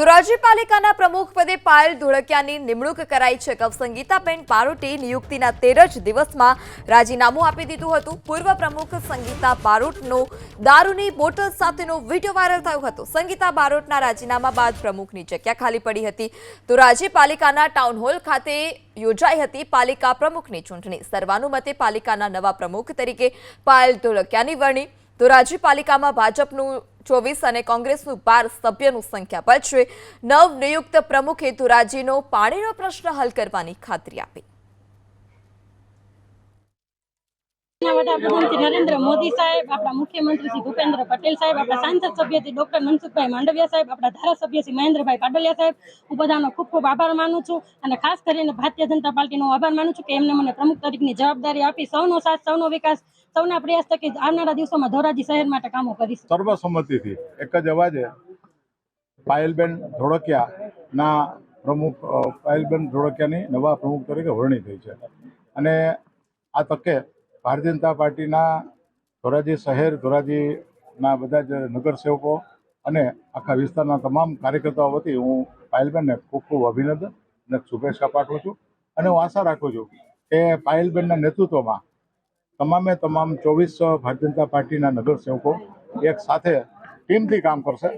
ધોરાજી પાલિકાના પ્રમુખ પદે પાયલ ધોળકિયાની નિમણૂક કરાઈ છે। સંગીતાબેન બારોટે નિયુક્તિના 13 જ દિવસમાં રાજીનામું આપી દીધું હતું। પૂર્વ પ્રમુખ સંગીતા બારોટનો દારૂની બોટલ સાથેનો વિડીયો વાયરલ થયો હતો। સંગીતા બારોટના રાજીનામા બાદ પ્રમુખની જગ્યા ખાલી પડી હતી। ધોરાજી પાલિકાના ટાઉન હોલ ખાતે યોજાઈ હતી પાલિકા પ્રમુખની ચૂંટણી। સર્વાનુમતે પાલિકાના નવા પ્રમુખ તરીકે પાયલ ધોળકિયાની વરણી। ધોરાજી પાલિકામાં ભાજપનું 24 અને કોંગ્રેસનું 12 સભ્યનું સંખ્યાબળ છે। નવનિયુક્ત પ્રમુખે ધોરાજીનો પાણીનો પ્રશ્ન હલ કરવાની ખાતરી આપી। वडाप्रधान श्री नरेन्द्र मोदी साहेब, अपना मुख्यमंत्री श्री भूपेन्द्र पटेल साहेब, अपना सांसद सभ्य श्री डॉक्टर मनसुखभाई માંડવિયા साहेब, अपना धारासभ्य श्री महेन्द्रभाई पाडलिया साहेब, હું બધાનો ખૂબ ખૂબ આભાર માનું છું અને ખાસ કરીને ભારતીય જનતા પાર્ટીનો આભાર માનું છું કે એમને મને પ્રમુખ તરીકેની જવાબદારી આપી। સૌનો સાથ, સૌનો વિકાસ, સૌના પ્રયાસ થકી આવનારા દિવસોમાં ધોરાજી શહેર માટે કામો કરીશું। સર્વસંમતિથી એક જ અવાજે પાયલબેન ધોળકિયાના પ્રમુખ પાયલબેન ધોળકિયાની નવા પ્રમુખ તરીકે વરણી થઈ છે અને આ તકે ભારતીય જનતા પાર્ટીના ધોરાજી શહેર, ધોરાજીના બધા જ નગરસેવકો અને આખા વિસ્તારના તમામ કાર્યકર્તાઓ વતી હું પાયલબેનને ખૂબ ખૂબ અભિનંદન અને શુભેચ્છા પાઠવું છું અને હું આશા રાખું છું કે પાયલબેનના નેતૃત્વમાં તમામ 24 ભારતીય જનતા પાર્ટીના નગરસેવકો એક સાથે ટીમથી કામ કરશે।